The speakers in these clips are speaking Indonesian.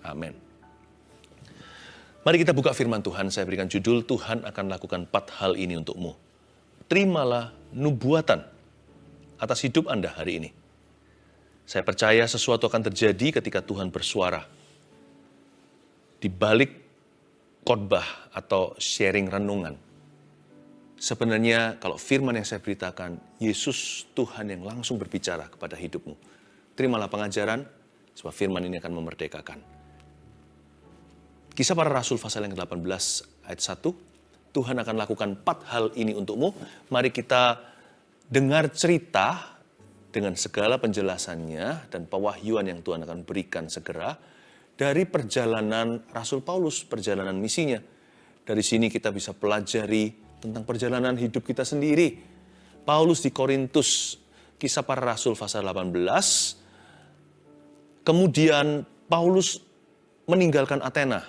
Amin. Mari kita buka firman Tuhan. Saya berikan judul, Tuhan akan lakukan 4 hal ini untukmu. Terimalah nubuatan atas hidup Anda hari ini. Saya percaya sesuatu akan terjadi ketika Tuhan bersuara. Di balik khotbah atau sharing renungan, sebenarnya kalau firman yang saya beritakan, Yesus Tuhan yang langsung berbicara kepada hidupmu. Terimalah pengajaran, sebab firman ini akan memerdekakan. Kisah Para Rasul pasal yang ke-18 ayat 1, Tuhan akan lakukan 4 hal ini untukmu. Mari kita dengar cerita dengan segala penjelasannya dan pewahyuan yang Tuhan akan berikan segera dari perjalanan Rasul Paulus, perjalanan misinya. Dari sini kita bisa pelajari tentang perjalanan hidup kita sendiri. Paulus di Korintus, Kisah Para Rasul pasal 18. Kemudian Paulus meninggalkan Athena,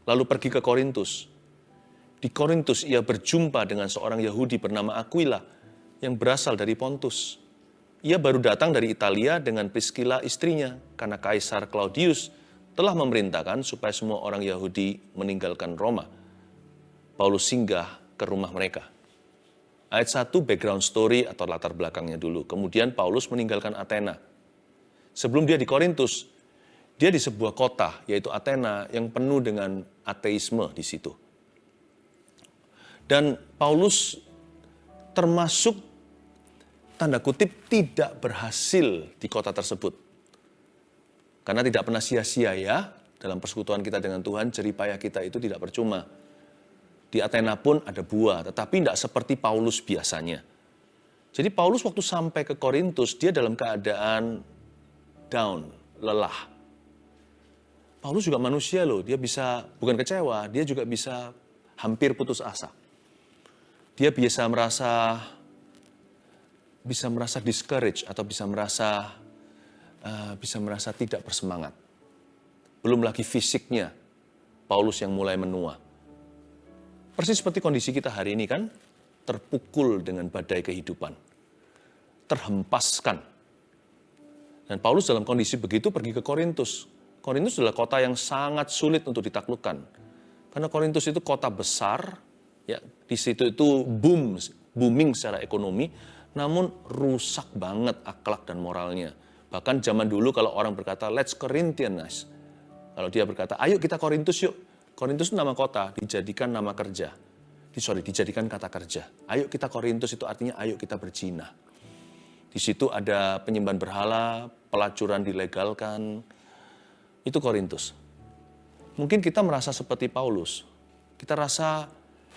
lalu pergi ke Korintus. Di Korintus ia berjumpa dengan seorang Yahudi bernama Aquila yang berasal dari Pontus. Ia baru datang dari Italia dengan Priscilla istrinya, karena Kaisar Claudius telah memerintahkan supaya semua orang Yahudi meninggalkan Roma. Paulus singgah ke rumah mereka. Ayat 1, background story atau latar belakangnya dulu. Kemudian Paulus meninggalkan Athena. Sebelum dia di Korintus, dia di sebuah kota, yaitu Athena, yang penuh dengan ateisme di situ. Dan Paulus termasuk, tanda kutip, tidak berhasil di kota tersebut. Karena tidak pernah sia-sia ya, dalam persekutuan kita dengan Tuhan, jerih payah kita itu tidak percuma. Di Athena pun ada buah, tetapi tidak seperti Paulus biasanya. Jadi Paulus waktu sampai ke Korintus, dia dalam keadaan down, lelah. Paulus juga manusia loh, dia bisa, bukan kecewa, dia juga bisa hampir putus asa. Dia bisa merasa discouraged atau bisa merasa tidak bersemangat. Belum lagi fisiknya, Paulus yang mulai menua. Persis seperti kondisi kita hari ini kan, terpukul dengan badai kehidupan, terhempaskan. Dan Paulus dalam kondisi begitu pergi ke Korintus. Korintus adalah kota yang sangat sulit untuk ditaklukkan. Karena Korintus itu kota besar, ya, di situ itu booming secara ekonomi, namun rusak banget akhlak dan moralnya. Bahkan zaman dulu kalau orang berkata, let's Corinthianize. Kalau dia berkata, ayo kita Korintus yuk. Korintus itu nama kota, dijadikan nama kerja. Dijadikan kata kerja. Ayo kita Korintus itu artinya ayo kita berzina. Di situ ada penyembahan berhala, pelacuran dilegalkan. Itu Korintus. Mungkin kita merasa seperti Paulus. Kita rasa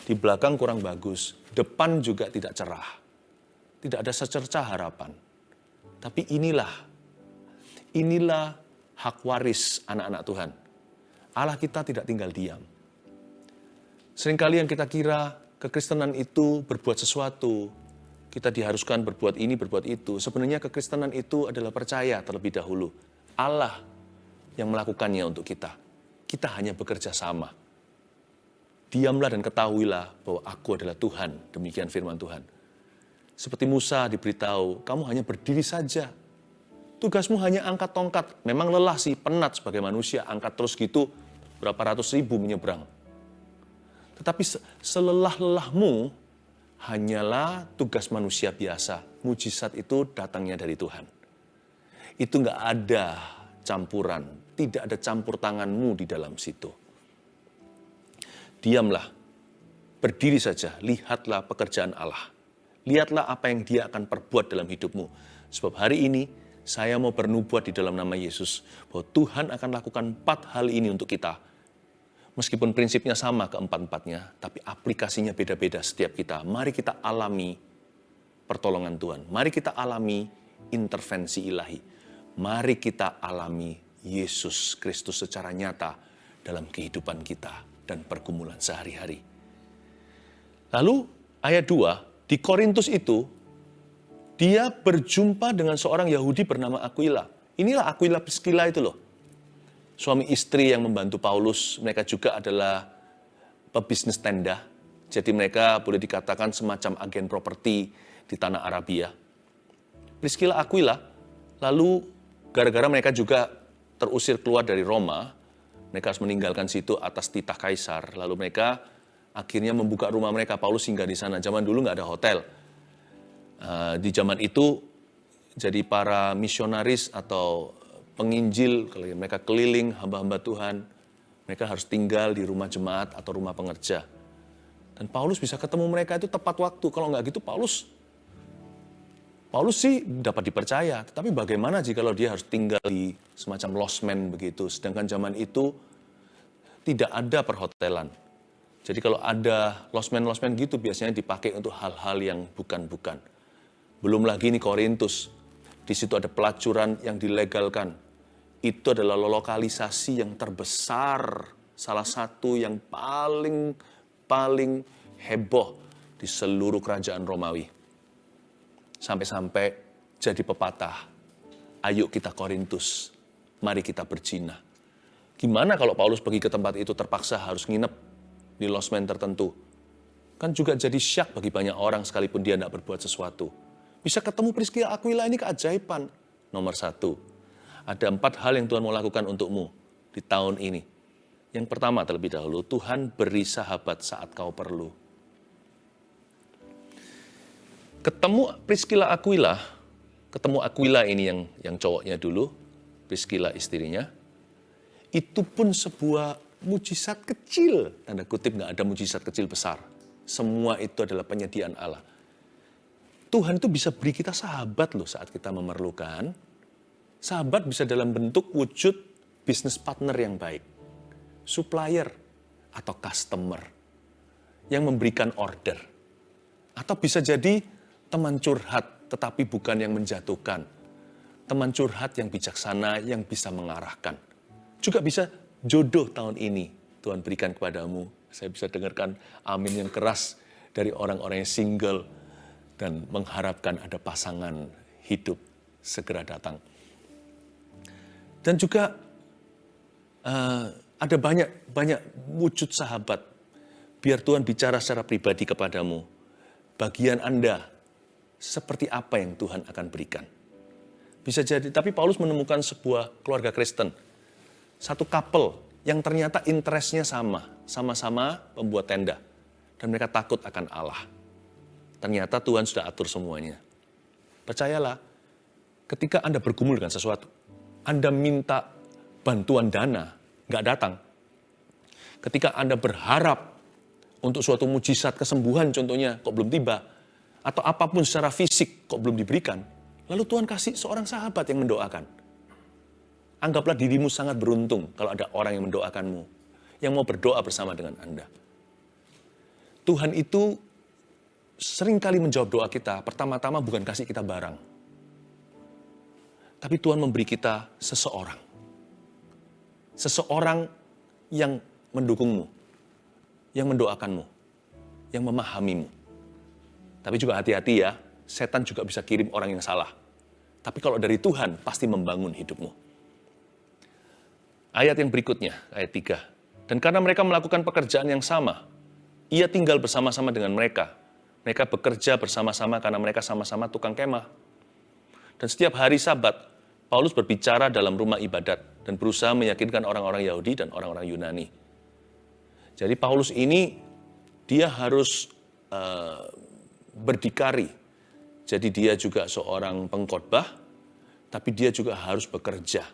di belakang kurang bagus, depan juga tidak cerah. Tidak ada secercah harapan. Tapi inilah hak waris anak-anak Tuhan. Allah kita tidak tinggal diam. Seringkali yang kita kira kekristenan itu berbuat sesuatu. Kita diharuskan berbuat ini, berbuat itu. Sebenarnya kekristenan itu adalah percaya terlebih dahulu. Allah yang melakukannya untuk kita. Kita hanya bekerja sama. Diamlah dan ketahuilah bahwa aku adalah Tuhan. Demikian firman Tuhan. Seperti Musa diberitahu, kamu hanya berdiri saja. Tugasmu hanya angkat tongkat. Memang lelah sih, penat sebagai manusia. Angkat terus gitu, berapa ratus ribu menyeberang. Tetapi selelah-lelahmu hanyalah tugas manusia biasa. Mujizat itu datangnya dari Tuhan. Itu nggak ada campuran. Tidak ada campur tanganmu di dalam situ. Diamlah, berdiri saja, lihatlah pekerjaan Allah. Lihatlah apa yang Dia akan perbuat dalam hidupmu. Sebab hari ini, saya mau bernubuat di dalam nama Yesus, bahwa Tuhan akan lakukan 4 hal ini untuk kita. Meskipun prinsipnya sama keempat-empatnya, tapi aplikasinya beda-beda setiap kita. Mari kita alami pertolongan Tuhan. Mari kita alami intervensi ilahi. Mari kita alami Yesus Kristus secara nyata dalam kehidupan kita dan pergumulan sehari-hari. Lalu ayat 2, di Korintus itu, dia berjumpa dengan seorang Yahudi bernama Aquila. Inilah Aquila Priscilla itu loh. Suami istri yang membantu Paulus, mereka juga adalah pebisnis tenda. Jadi mereka boleh dikatakan semacam agen properti di tanah Arabia. Priscilla Aquila, lalu gara-gara mereka juga terusir keluar dari Roma, Mereka harus meninggalkan situ atas titah kaisar. Lalu mereka akhirnya membuka rumah mereka. Paulus singgah di sana. Zaman dulu nggak ada hotel. Di zaman itu, jadi para misionaris atau penginjil, kalau mereka keliling hamba-hamba Tuhan, mereka harus tinggal di rumah jemaat atau rumah pengerja. Dan Paulus bisa ketemu mereka itu tepat waktu. Kalau nggak gitu, Paulus sih dapat dipercaya. Tetapi bagaimana jika dia harus tinggal di semacam losmen begitu. Sedangkan zaman itu tidak ada perhotelan. Jadi kalau ada losmen-losmen gitu biasanya dipakai untuk hal-hal yang bukan-bukan. Belum lagi ini Korintus. Di situ ada pelacuran yang dilegalkan. Itu adalah lokalisasi yang terbesar. Salah satu yang paling heboh di seluruh kerajaan Romawi. Sampai-sampai jadi pepatah, ayo kita Korintus, mari kita berzina. Gimana kalau Paulus pergi ke tempat itu terpaksa harus nginep di losmen tertentu? Kan juga jadi syak bagi banyak orang sekalipun dia tidak berbuat sesuatu. Bisa ketemu Priscilla Aquila ini keajaiban. Nomor 1, ada 4 hal yang Tuhan mau lakukan untukmu di tahun ini. Yang pertama terlebih dahulu, Tuhan beri sahabat saat kau perlu. Ketemu Priscilla Aquila, ketemu Aquila ini yang cowoknya dulu, Priscilla istrinya, itu pun sebuah mujizat kecil, tanda kutip nggak ada mujizat kecil besar. Semua itu adalah penyediaan Allah. Tuhan itu bisa beri kita sahabat loh saat kita memerlukan. Sahabat bisa dalam bentuk wujud bisnis partner yang baik, supplier atau customer yang memberikan order. Atau bisa jadi teman curhat, tetapi bukan yang menjatuhkan. Teman curhat yang bijaksana, yang bisa mengarahkan. Juga bisa jodoh tahun ini Tuhan berikan kepadamu. Saya bisa dengarkan amin yang keras dari orang-orang yang single dan mengharapkan ada pasangan hidup segera datang. Dan juga ada banyak wujud sahabat. Biar Tuhan bicara secara pribadi kepadamu. Bagian Anda, seperti apa yang Tuhan akan berikan. Bisa jadi, tapi Paulus menemukan sebuah keluarga Kristen. Satu couple yang ternyata interestnya sama-sama membuat tenda. Dan mereka takut akan Allah. Ternyata Tuhan sudah atur semuanya. Percayalah, ketika Anda bergumul dengan sesuatu, Anda minta bantuan dana, nggak datang. Ketika Anda berharap untuk suatu mujizat kesembuhan contohnya, kok belum tiba, atau apapun secara fisik kok belum diberikan, lalu Tuhan kasih seorang sahabat yang mendoakan. Anggaplah dirimu sangat beruntung kalau ada orang yang mendoakanmu, yang mau berdoa bersama dengan Anda. Tuhan itu seringkali menjawab doa kita, pertama-tama bukan kasih kita barang, tapi Tuhan memberi kita seseorang. Seseorang yang mendukungmu, yang mendoakanmu, yang memahamimu. Tapi juga hati-hati ya, setan juga bisa kirim orang yang salah. Tapi kalau dari Tuhan, pasti membangun hidupmu. Ayat yang berikutnya, ayat 3. Dan karena mereka melakukan pekerjaan yang sama, ia tinggal bersama-sama dengan mereka. Mereka bekerja bersama-sama karena mereka sama-sama tukang kemah. Dan setiap hari Sabat, Paulus berbicara dalam rumah ibadat dan berusaha meyakinkan orang-orang Yahudi dan orang-orang Yunani. Jadi Paulus ini, dia harus berdikari. Jadi dia juga seorang pengkhotbah, tapi dia juga harus bekerja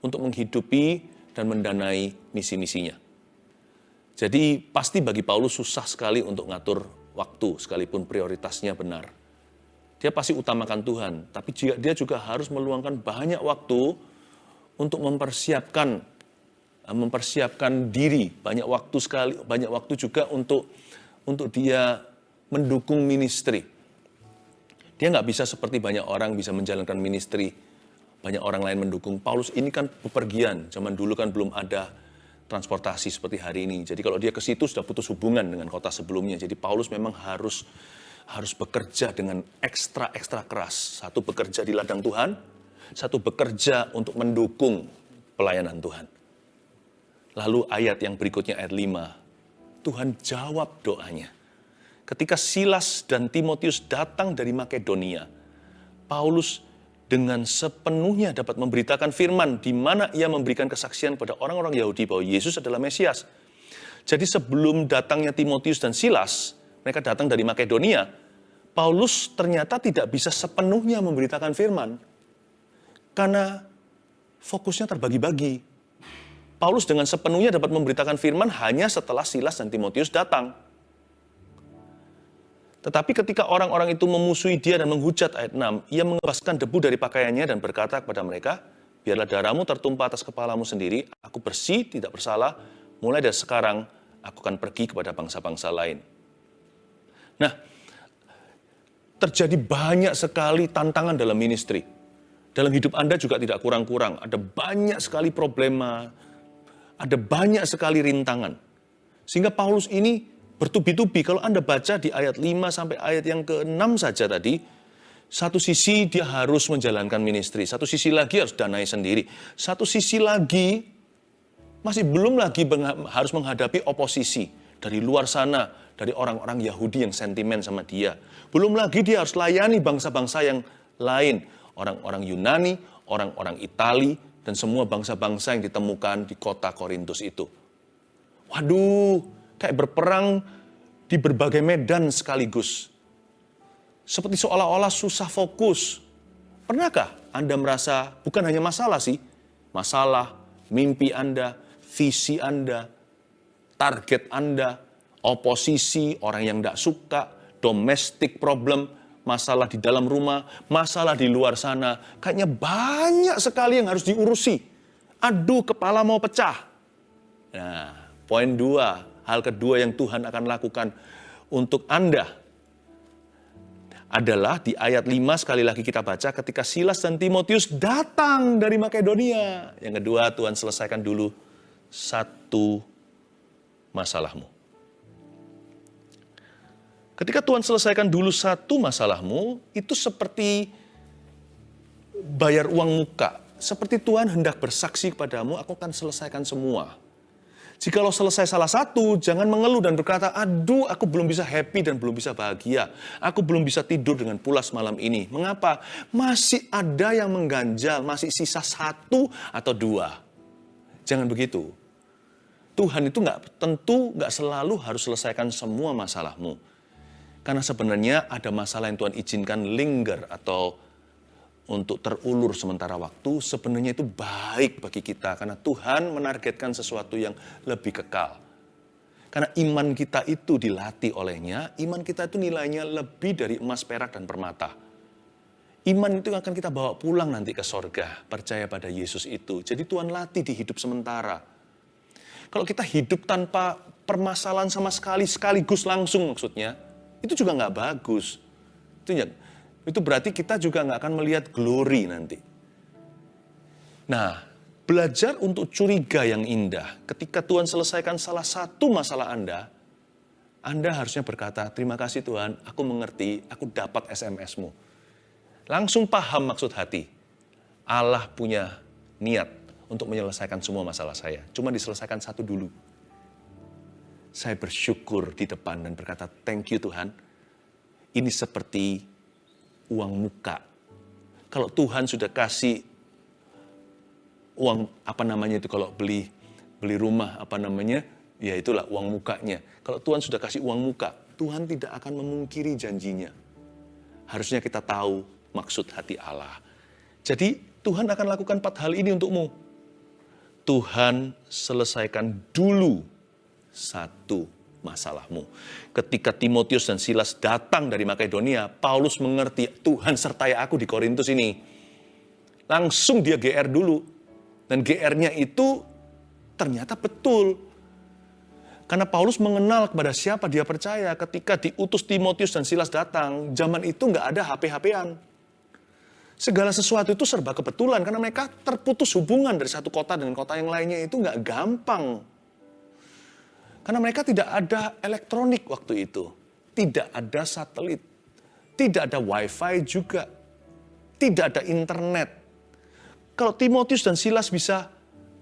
untuk menghidupi dan mendanai misi-misinya. Jadi pasti bagi Paulus susah sekali untuk ngatur waktu, sekalipun prioritasnya benar. Dia pasti utamakan Tuhan, tapi dia juga harus meluangkan banyak waktu untuk mempersiapkan diri, banyak waktu juga untuk dia mendukung ministry. Dia nggak bisa seperti banyak orang bisa menjalankan ministry, banyak orang lain mendukung. Paulus ini kan bepergian, zaman dulu kan belum ada transportasi seperti hari ini. Jadi kalau dia ke situ sudah putus hubungan dengan kota sebelumnya. Jadi Paulus memang harus bekerja dengan ekstra keras. Satu bekerja di ladang Tuhan, satu bekerja untuk mendukung pelayanan Tuhan. Lalu ayat yang berikutnya ayat 5, Tuhan jawab doanya. Ketika Silas dan Timotius datang dari Makedonia, Paulus dengan sepenuhnya dapat memberitakan firman di mana ia memberikan kesaksian pada orang-orang Yahudi bahwa Yesus adalah Mesias. Jadi sebelum datangnya Timotius dan Silas, mereka datang dari Makedonia, Paulus ternyata tidak bisa sepenuhnya memberitakan firman karena fokusnya terbagi-bagi. Paulus dengan sepenuhnya dapat memberitakan firman hanya setelah Silas dan Timotius datang. Tetapi ketika orang-orang itu memusuhi dia dan menghujat ayat 6, ia mengebaskan debu dari pakaiannya dan berkata kepada mereka, biarlah darahmu tertumpah atas kepalamu sendiri, aku bersih, tidak bersalah, mulai dari sekarang aku akan pergi kepada bangsa-bangsa lain. Nah, terjadi banyak sekali tantangan dalam ministry. Dalam hidup Anda juga tidak kurang-kurang, ada banyak sekali problema, ada banyak sekali rintangan. Sehingga Paulus ini bertubi-tubi, kalau Anda baca di ayat 5 sampai ayat yang ke-6 saja tadi, satu sisi dia harus menjalankan ministry, satu sisi lagi harus danai sendiri, satu sisi lagi masih belum lagi harus menghadapi oposisi dari luar sana, dari orang-orang Yahudi yang sentimen sama dia. Belum lagi dia harus layani bangsa-bangsa yang lain, orang-orang Yunani, orang-orang Itali, dan semua bangsa-bangsa yang ditemukan di kota Korintus itu. Waduh, kayak berperang di berbagai medan sekaligus. Seperti seolah-olah susah fokus. Pernahkah Anda merasa bukan hanya masalah sih, masalah, mimpi Anda, visi Anda, target Anda, oposisi, orang yang tidak suka, domestic problem, masalah di dalam rumah, masalah di luar sana. Kayaknya banyak sekali yang harus diurusi. Aduh, kepala mau pecah. Nah, poin 2, hal kedua yang Tuhan akan lakukan untuk Anda adalah di ayat 5 sekali lagi kita baca ketika Silas dan Timotius datang dari Makedonia. Yang kedua, Tuhan selesaikan dulu satu masalahmu. Ketika Tuhan selesaikan dulu satu masalahmu, itu seperti bayar uang muka. Seperti Tuhan hendak bersaksi kepadamu, aku akan selesaikan semua. Jikalau selesai salah satu, jangan mengeluh dan berkata, aduh aku belum bisa happy dan belum bisa bahagia. Aku belum bisa tidur dengan pulas malam ini. Mengapa? Masih ada yang mengganjal, masih sisa 1 atau 2. Jangan begitu. Tuhan itu tentu nggak selalu harus selesaikan semua masalahmu. Karena sebenarnya ada masalah yang Tuhan izinkan linger atau untuk terulur sementara waktu, sebenarnya itu baik bagi kita. Karena Tuhan menargetkan sesuatu yang lebih kekal. Karena iman kita itu dilatih olehnya, iman kita itu nilainya lebih dari emas, perak, dan permata. Iman itu akan kita bawa pulang nanti ke sorga, percaya pada Yesus itu. Jadi Tuhan latih di hidup sementara. Kalau kita hidup tanpa permasalahan sama sekali, sekaligus langsung maksudnya, itu juga nggak bagus. Itu berarti kita juga nggak akan melihat glory nanti. Nah, belajar untuk curiga yang indah. Ketika Tuhan selesaikan salah satu masalah Anda harusnya berkata, terima kasih Tuhan, aku mengerti, aku dapat SMS-mu. Langsung paham maksud hati. Allah punya niat untuk menyelesaikan semua masalah saya. Cuma diselesaikan satu dulu. Saya bersyukur di depan dan berkata, thank you Tuhan. Ini seperti uang muka. Kalau Tuhan sudah kasih uang, kalau beli rumah, ya itulah uang mukanya. Kalau Tuhan sudah kasih uang muka, Tuhan tidak akan memungkiri janjinya. Harusnya kita tahu maksud hati Allah. Jadi Tuhan akan lakukan 4 hal ini untukmu. Tuhan selesaikan dulu satu masalahmu. Ketika Timotius dan Silas datang dari Makedonia, Paulus mengerti Tuhan sertai aku di Korintus ini. Langsung dia GR dulu. Dan GR-nya itu ternyata betul. Karena Paulus mengenal kepada siapa dia percaya. Ketika diutus Timotius dan Silas datang, zaman itu nggak ada HP-HP-an. Segala sesuatu itu serba kebetulan. Karena mereka terputus hubungan dari satu kota dengan kota yang lainnya itu nggak gampang. Karena mereka tidak ada elektronik waktu itu. Tidak ada satelit. Tidak ada wifi juga. Tidak ada internet. Kalau Timotius dan Silas bisa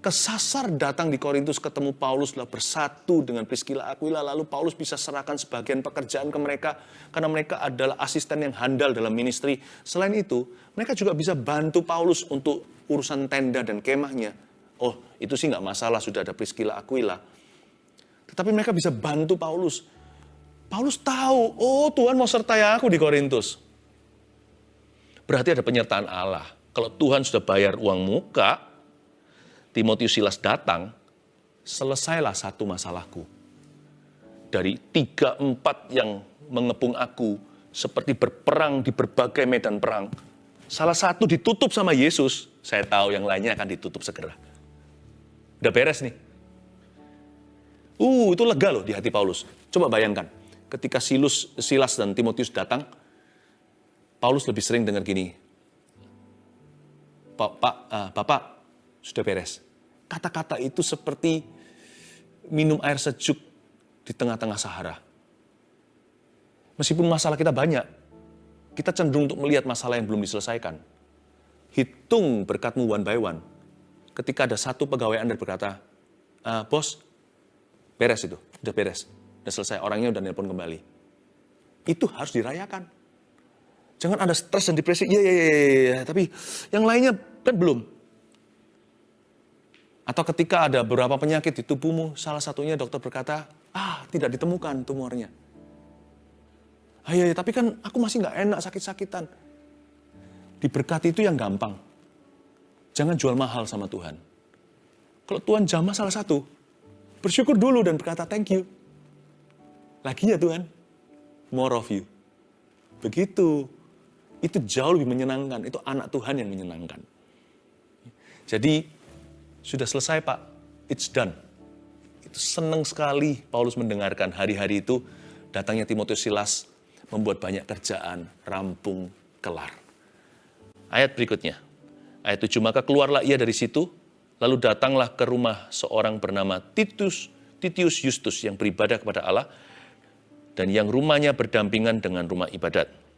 kesasar datang di Korintus ketemu Paulus, lalu bersatu dengan Priscilla Aquila, lalu Paulus bisa serahkan sebagian pekerjaan ke mereka karena mereka adalah asisten yang handal dalam ministry. Selain itu, mereka juga bisa bantu Paulus untuk urusan tenda dan kemahnya. Oh, itu sih nggak masalah, sudah ada Priscilla Aquila. Tetapi mereka bisa bantu Paulus. Paulus tahu, oh Tuhan mau sertai aku di Korintus. Berarti ada penyertaan Allah. Kalau Tuhan sudah bayar uang muka, Timotius Silas datang, selesailah satu masalahku. Dari 3-4 yang mengepung aku, seperti berperang di berbagai medan perang. Salah satu ditutup sama Yesus, saya tahu yang lainnya akan ditutup segera. Udah beres nih. Itu lega loh di hati Paulus. Coba bayangkan, ketika Silas dan Timotius datang, Paulus lebih sering dengar gini, Bapak, sudah beres. Kata-kata itu seperti minum air sejuk di tengah-tengah Sahara. Meskipun masalah kita banyak, kita cenderung untuk melihat masalah yang belum diselesaikan. Hitung berkatmu one by one. Ketika ada satu pegawai Anda berkata, bos, beres itu, udah beres. Udah selesai, orangnya udah nelpon kembali. Itu harus dirayakan. Jangan ada stres dan depresi, iya, tapi yang lainnya kan belum. Atau ketika ada beberapa penyakit di tubuhmu, salah satunya dokter berkata, tidak ditemukan tumornya. Iya, tapi kan aku masih nggak enak sakit-sakitan. Diberkati itu yang gampang. Jangan jual mahal sama Tuhan. Kalau Tuhan jamah salah satu, bersyukur dulu dan berkata thank you. Lagi ya Tuhan, more of you. Begitu. Itu jauh lebih menyenangkan. Itu anak Tuhan yang menyenangkan. Jadi, sudah selesai Pak, it's done. Itu senang sekali Paulus mendengarkan hari-hari itu datangnya Timotius Silas membuat banyak kerjaan, rampung, kelar. Ayat berikutnya, ayat 7, maka keluarlah ia dari situ, lalu datanglah ke rumah seorang bernama Titius Justus yang beribadah kepada Allah, dan yang rumahnya berdampingan dengan rumah ibadat.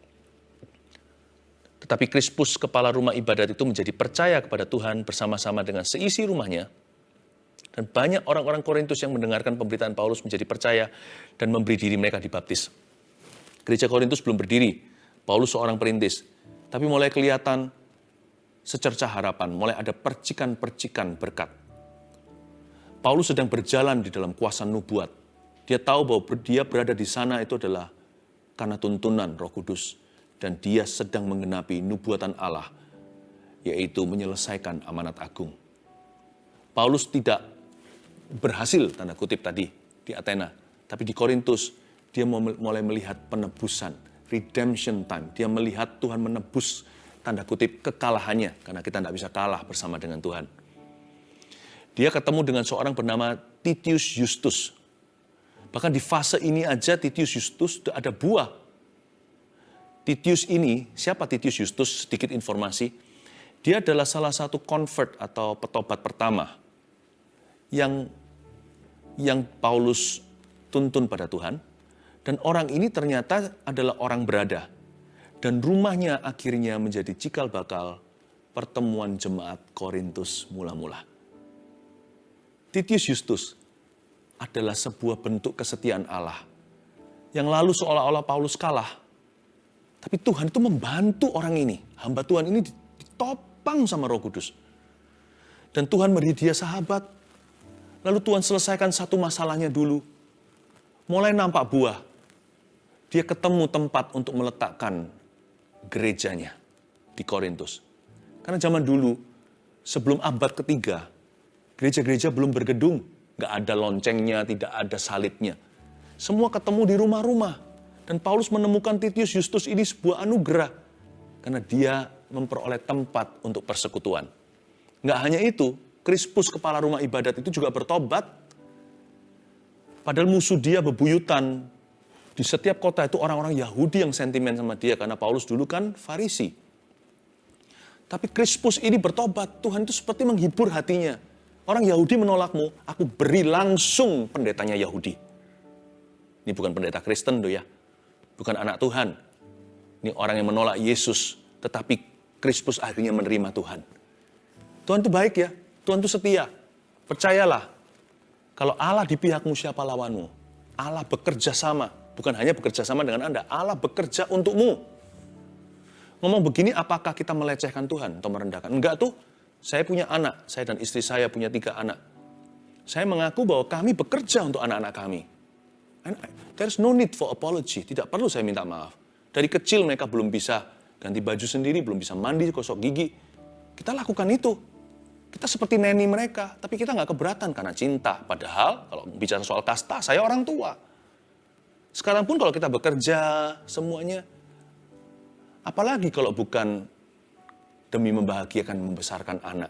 Tetapi Krispus, kepala rumah ibadat itu menjadi percaya kepada Tuhan bersama-sama dengan seisi rumahnya. Dan banyak orang-orang Korintus yang mendengarkan pemberitaan Paulus menjadi percaya dan memberi diri mereka dibaptis. Gereja Korintus belum berdiri, Paulus seorang perintis. Tapi mulai kelihatan secercah harapan, mulai ada percikan-percikan berkat. Paulus sedang berjalan di dalam kuasa nubuat. Dia tahu bahwa dia berada di sana itu adalah karena tuntunan Roh Kudus. Dan dia sedang menggenapi nubuatan Allah, yaitu menyelesaikan amanat agung. Paulus tidak berhasil, tanda kutip tadi, di Athena. Tapi di Korintus, dia mulai melihat penebusan, redemption time. Dia melihat Tuhan menebus, tanda kutip, kekalahannya. Karena kita tidak bisa kalah bersama dengan Tuhan. Dia ketemu dengan seorang bernama Titius Justus. Bahkan di fase ini aja Titius Justus ada buah. Titius ini, siapa Titius Justus? Sedikit informasi. Dia adalah salah satu convert atau petobat pertama yang Paulus tuntun pada Tuhan. Dan orang ini ternyata adalah orang berada. Dan rumahnya akhirnya menjadi cikal bakal pertemuan jemaat Korintus mula-mula. Titius Justus adalah sebuah bentuk kesetiaan Allah. Yang lalu seolah-olah Paulus kalah. Tapi Tuhan itu membantu orang ini. Hamba Tuhan ini ditopang sama Roh Kudus. Dan Tuhan beri dia sahabat. Lalu Tuhan selesaikan satu masalahnya dulu. Mulai nampak buah. Dia ketemu tempat untuk meletakkan gerejanya di Korintus. Karena zaman dulu, sebelum abad ketiga, gereja-gereja belum bergedung. Gak ada loncengnya, tidak ada salibnya. Semua ketemu di rumah-rumah. Dan Paulus menemukan Titius Justus ini sebuah anugerah. Karena dia memperoleh tempat untuk persekutuan. Nggak hanya itu, Krispus kepala rumah ibadat itu juga bertobat. Padahal musuh dia bebuyutan. Di setiap kota itu orang-orang Yahudi yang sentimen sama dia. Karena Paulus dulu kan Farisi. Tapi Krispus ini bertobat. Tuhan itu seperti menghibur hatinya. Orang Yahudi menolakmu, aku beri langsung pendetanya Yahudi. Ini bukan pendeta Kristen tuh ya. Bukan anak Tuhan. Ini orang yang menolak Yesus. Tetapi Krispus akhirnya menerima Tuhan. Tuhan itu baik ya. Tuhan itu setia. Percayalah, kalau Allah di pihakmu, siapa lawanmu? Allah bekerja sama, bukan hanya bekerja sama dengan Anda, Allah bekerja untukmu. Ngomong begini, apakah kita melecehkan Tuhan atau merendahkan? Enggak tuh, saya punya anak, saya dan istri saya punya 3 anak. Saya mengaku bahwa kami bekerja untuk anak-anak kami. And there's no need for apology, tidak perlu saya minta maaf. Dari kecil mereka belum bisa ganti baju sendiri, belum bisa mandi, gosok gigi. Kita lakukan itu. Kita seperti neni mereka, tapi kita nggak keberatan karena cinta. Padahal kalau bicara soal kasta, saya orang tua. Sekarang pun kalau kita bekerja, semuanya, apalagi kalau bukan demi membahagiakan, membesarkan anak.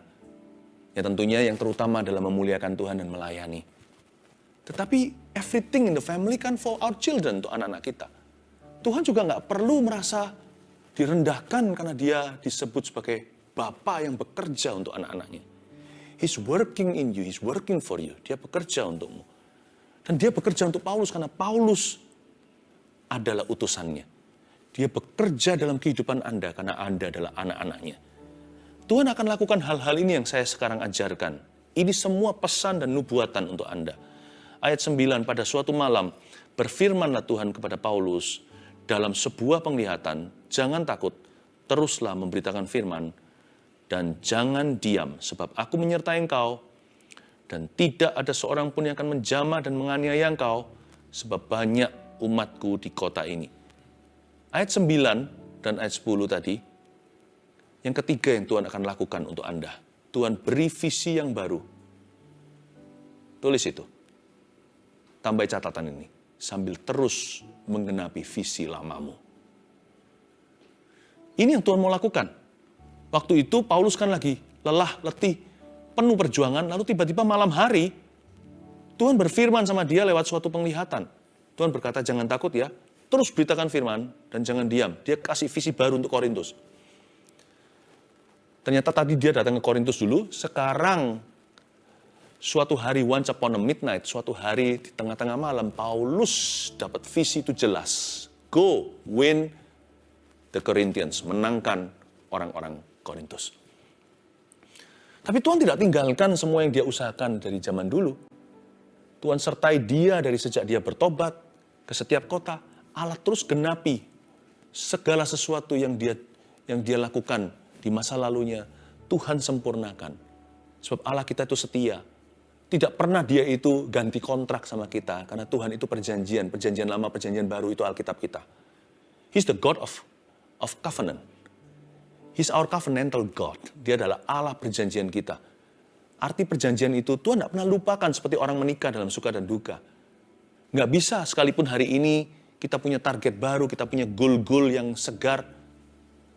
Ya tentunya yang terutama adalah memuliakan Tuhan dan melayani. Tetapi everything in the family kan for our children, untuk anak-anak kita. Tuhan juga nggak perlu merasa direndahkan karena dia disebut sebagai Bapa yang bekerja untuk anak-anaknya. He's working in you, He's working for you. Dia bekerja untukmu. Dan dia bekerja untuk Paulus karena Paulus adalah utusannya. Dia bekerja dalam kehidupan Anda karena Anda adalah anak-anaknya. Tuhan akan lakukan hal-hal ini yang saya sekarang ajarkan. Ini semua pesan dan nubuatan untuk Anda. Ayat 9, pada suatu malam, berfirmanlah Tuhan kepada Paulus dalam sebuah penglihatan, jangan takut, teruslah memberitakan firman, dan jangan diam, sebab aku menyertai engkau, dan tidak ada seorang pun yang akan menjamah dan menganiaya engkau, sebab banyak umatku di kota ini. Ayat 9 dan ayat 10 tadi, yang ketiga yang Tuhan akan lakukan untuk Anda. Tuhan beri visi yang baru. Tulis itu. Tambah catatan ini. Sambil terus menggenapi visi lamamu. Ini yang Tuhan mau lakukan. Waktu itu Paulus kan lagi lelah, letih, penuh perjuangan. Lalu tiba-tiba malam hari, Tuhan berfirman sama dia lewat suatu penglihatan. Tuhan berkata, jangan takut ya. Terus beritakan firman dan jangan diam. Dia kasih visi baru untuk Korintus. Ternyata tadi dia datang ke Korintus dulu, sekarang suatu hari once upon a midnight, suatu hari di tengah-tengah malam, Paulus dapat visi itu jelas. Go, win the Corinthians, menangkan orang-orang Korintus. Tapi Tuhan tidak tinggalkan semua yang dia usahakan dari zaman dulu. Tuhan sertai dia dari sejak dia bertobat ke setiap kota. Allah terus genapi segala sesuatu yang dia lakukan di masa lalunya. Tuhan sempurnakan. Sebab Allah kita itu setia. Tidak pernah dia itu ganti kontrak sama kita. Karena Tuhan itu perjanjian lama, perjanjian baru, itu Alkitab kita. He's the God of covenant. He's our covenantal God. Dia adalah Allah perjanjian kita. Arti perjanjian itu Tuhan tidak pernah lupakan seperti orang menikah dalam suka dan duka. Nggak bisa sekalipun hari ini kita punya target baru, kita punya goal-goal yang segar.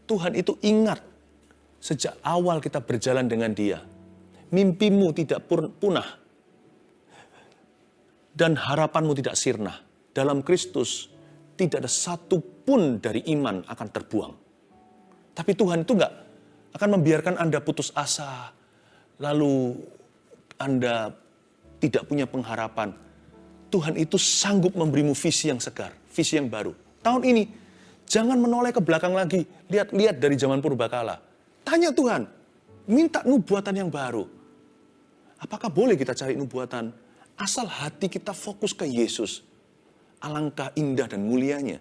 Tuhan itu ingat sejak awal kita berjalan dengan Dia. Mimpimu tidak punah. Dan harapanmu tidak sirna. Dalam Kristus tidak ada satu pun dari iman akan terbuang. Tapi Tuhan itu nggak akan membiarkan Anda putus asa. Lalu Anda tidak punya pengharapan. Tuhan itu sanggup memberimu visi yang segar, visi yang baru. Tahun ini, jangan menoleh ke belakang lagi. Lihat dari zaman purbakala. Tanya Tuhan, minta nubuatan yang baru. Apakah boleh kita cari nubuatan? Asal hati kita fokus ke Yesus. Alangkah indah dan mulianya.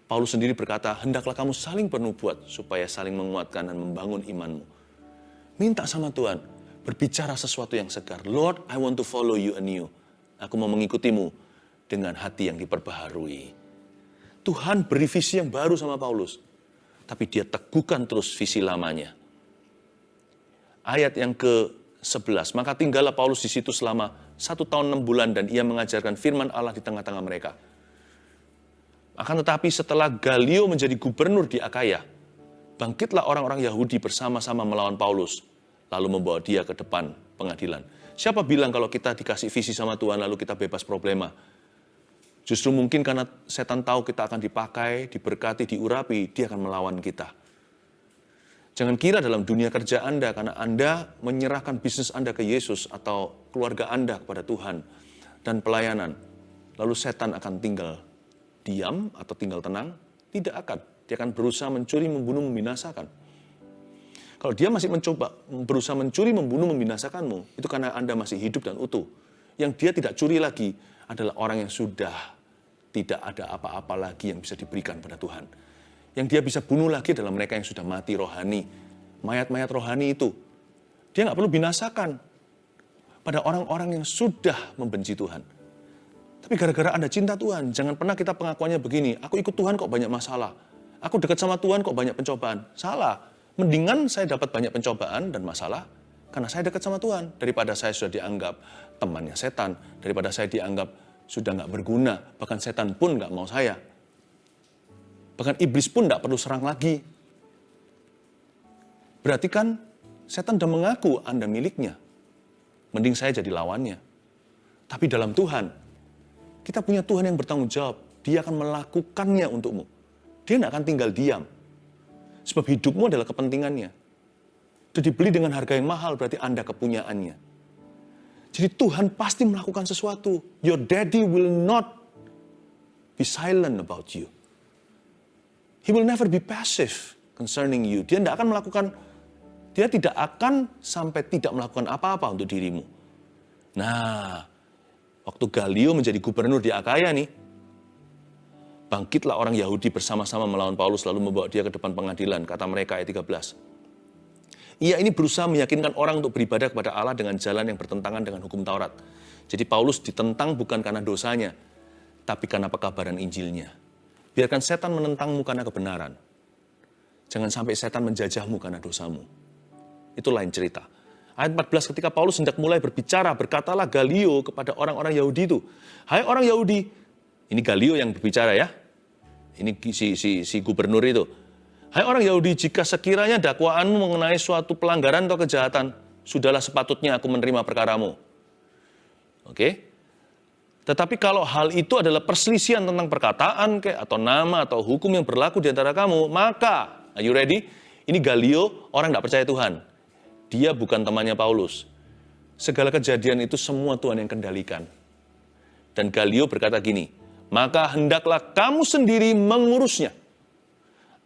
Paulus sendiri berkata, hendaklah kamu saling bernubuat supaya saling menguatkan dan membangun imanmu. Minta sama Tuhan, berbicara sesuatu yang segar. Lord, I want to follow you anew. Aku mau mengikutimu dengan hati yang diperbaharui. Tuhan beri visi yang baru sama Paulus. Tapi dia teguhkan terus visi lamanya. Ayat yang ke-11. Maka tinggallah Paulus di situ selama 1 tahun 6 bulan dan ia mengajarkan firman Allah di tengah-tengah mereka. Akan tetapi setelah Galio menjadi gubernur di Akaya, bangkitlah orang-orang Yahudi bersama-sama melawan Paulus, lalu membawa dia ke depan pengadilan. Siapa bilang kalau kita dikasih visi sama Tuhan lalu kita bebas problema? Justru mungkin karena setan tahu kita akan dipakai, diberkati, diurapi, dia akan melawan kita. Jangan kira dalam dunia kerja Anda, karena Anda menyerahkan bisnis Anda ke Yesus atau keluarga Anda kepada Tuhan dan pelayanan, lalu setan akan tinggal diam atau tinggal tenang. Tidak akan. Dia akan berusaha mencuri, membunuh, membinasakan. Kalau dia masih berusaha mencuri, membunuh, membinasakanmu, itu karena Anda masih hidup dan utuh. Yang dia tidak curi lagi adalah orang yang sudah tidak ada apa-apa lagi yang bisa diberikan pada Tuhan. Yang dia bisa bunuh lagi adalah mereka yang sudah mati rohani. Mayat-mayat rohani itu. Dia nggak perlu binasakan pada orang-orang yang sudah membenci Tuhan. Tapi gara-gara Anda cinta Tuhan, jangan pernah kita pengakuannya begini, aku ikut Tuhan kok banyak masalah. Aku dekat sama Tuhan kok banyak pencobaan. Salah. Mendingan saya dapat banyak pencobaan dan masalah karena saya dekat sama Tuhan. Daripada saya sudah dianggap temannya setan. Daripada saya dianggap sudah nggak berguna. Bahkan setan pun nggak mau saya. Bahkan iblis pun nggak perlu serang lagi. Berarti kan setan sudah mengaku Anda miliknya. Mending saya jadi lawannya. Tapi dalam Tuhan, kita punya Tuhan yang bertanggung jawab. Dia akan melakukannya untukmu. Dia tidak akan tinggal diam. Sebab hidupmu adalah kepentingannya. Itu dibeli dengan harga yang mahal, berarti Anda kepunyaannya. Jadi Tuhan pasti melakukan sesuatu. Your daddy will not be silent about you. He will never be passive concerning you. Dia tidak akan sampai tidak melakukan apa-apa untuk dirimu. Nah, waktu Galio menjadi gubernur di Akaya nih, bangkitlah orang Yahudi bersama-sama melawan Paulus lalu membawa dia ke depan pengadilan, kata mereka ayat 13. Ia ini berusaha meyakinkan orang untuk beribadah kepada Allah dengan jalan yang bertentangan dengan hukum Taurat. Jadi Paulus ditentang bukan karena dosanya, tapi karena pekabaran Injilnya. Biarkan setan menentangmu karena kebenaran. Jangan sampai setan menjajahmu karena dosamu. Itu lain cerita. Ayat 14, ketika Paulus hendak mulai berbicara, berkatalah Galio kepada orang-orang Yahudi itu, hai orang Yahudi, ini Galio yang berbicara ya, ini si gubernur itu. Hai orang Yahudi, jika sekiranya dakwaanmu mengenai suatu pelanggaran atau kejahatan, sudahlah sepatutnya aku menerima perkaramu. Oke? Tetapi kalau hal itu adalah perselisihan tentang perkataan atau nama atau hukum yang berlaku di antara kamu, maka, are you ready? Ini Galio, orang tidak percaya Tuhan. Dia bukan temannya Paulus. Segala kejadian itu semua Tuhan yang kendalikan. Dan Galio berkata gini, maka hendaklah kamu sendiri mengurusnya.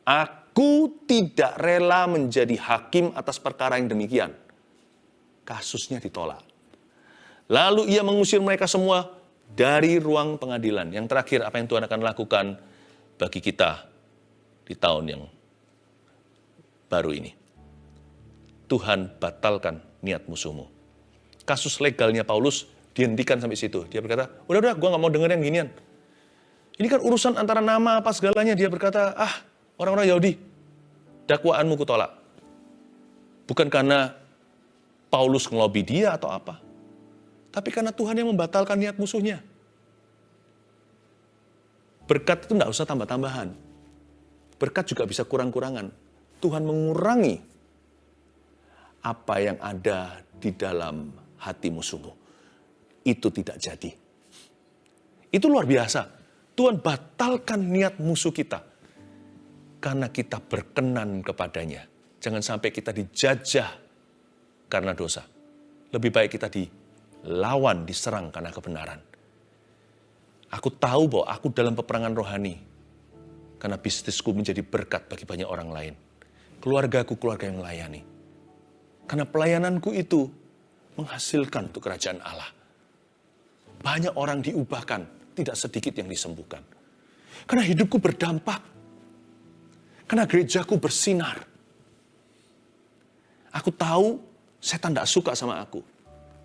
Aku tidak rela menjadi hakim atas perkara yang demikian. Kasusnya ditolak. Lalu ia mengusir mereka semua dari ruang pengadilan. Yang terakhir, apa yang Tuhan akan lakukan bagi kita di tahun yang baru ini. Tuhan batalkan niat musuhmu. Kasus legalnya Paulus dihentikan sampai situ. Dia berkata, udah, gue gak mau denger yang ginian. Ini kan urusan antara nama apa segalanya. Dia berkata, orang-orang Yahudi, dakwaanmu kutolak. Bukan karena Paulus ngelobi dia atau apa. Tapi karena Tuhan yang membatalkan niat musuhnya. Berkat itu tidak usah tambah-tambahan. Berkat juga bisa kurang-kurangan. Tuhan mengurangi apa yang ada di dalam hati musuhmu. Itu tidak jadi. Itu luar biasa. Tuhan batalkan niat musuh kita. Karena kita berkenan kepadanya. Jangan sampai kita dijajah karena dosa. Lebih baik kita dilawan, diserang karena kebenaran. Aku tahu bahwa aku dalam peperangan rohani. Karena bisnisku menjadi berkat bagi banyak orang lain. Keluargaku, keluarga yang melayani. Karena pelayananku itu menghasilkan untuk kerajaan Allah. Banyak orang diubahkan, tidak sedikit yang disembuhkan. Karena hidupku berdampak. Karena gerejaku bersinar. Aku tahu setan tidak suka sama aku.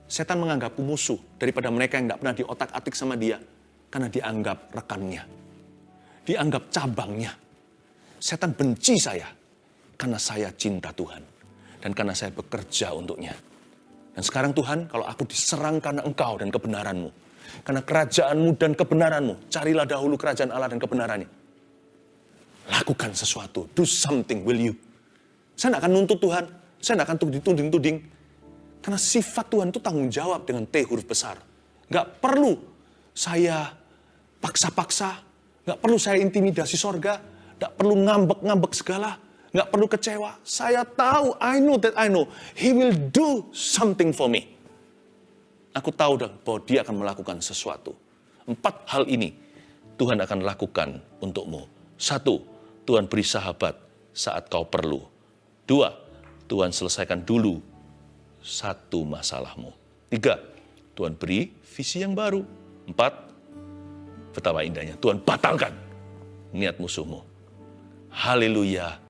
Setan menganggapku musuh daripada mereka yang tidak pernah diotak-atik sama dia. Karena dianggap rekannya. Dianggap cabangnya. Setan benci saya. Karena saya cinta Tuhan. Dan karena saya bekerja untuknya. Dan sekarang Tuhan, kalau aku diserang karena Engkau dan kebenaran-Mu. Karena kerajaan-Mu dan kebenaran-Mu. Carilah dahulu kerajaan Allah dan kebenarannya. Lakukan sesuatu. Do something, will you? Saya tidak akan nuntut Tuhan. Saya tidak akan dituding-tuding. Karena sifat Tuhan itu tanggung jawab dengan T huruf besar. Gak perlu saya paksa-paksa. Gak perlu saya intimidasi sorga. Gak perlu ngambek-ngambek segala. Gak perlu kecewa. Saya tahu, I know that I know. He will do something for me. Aku tahu bahwa dia akan melakukan sesuatu. 4 hal ini Tuhan akan lakukan untukmu. 1, Tuhan beri sahabat saat kau perlu. 2, Tuhan selesaikan dulu satu masalahmu. 3, Tuhan beri visi yang baru. 4, betapa indahnya Tuhan batalkan niat musuhmu. Haleluya.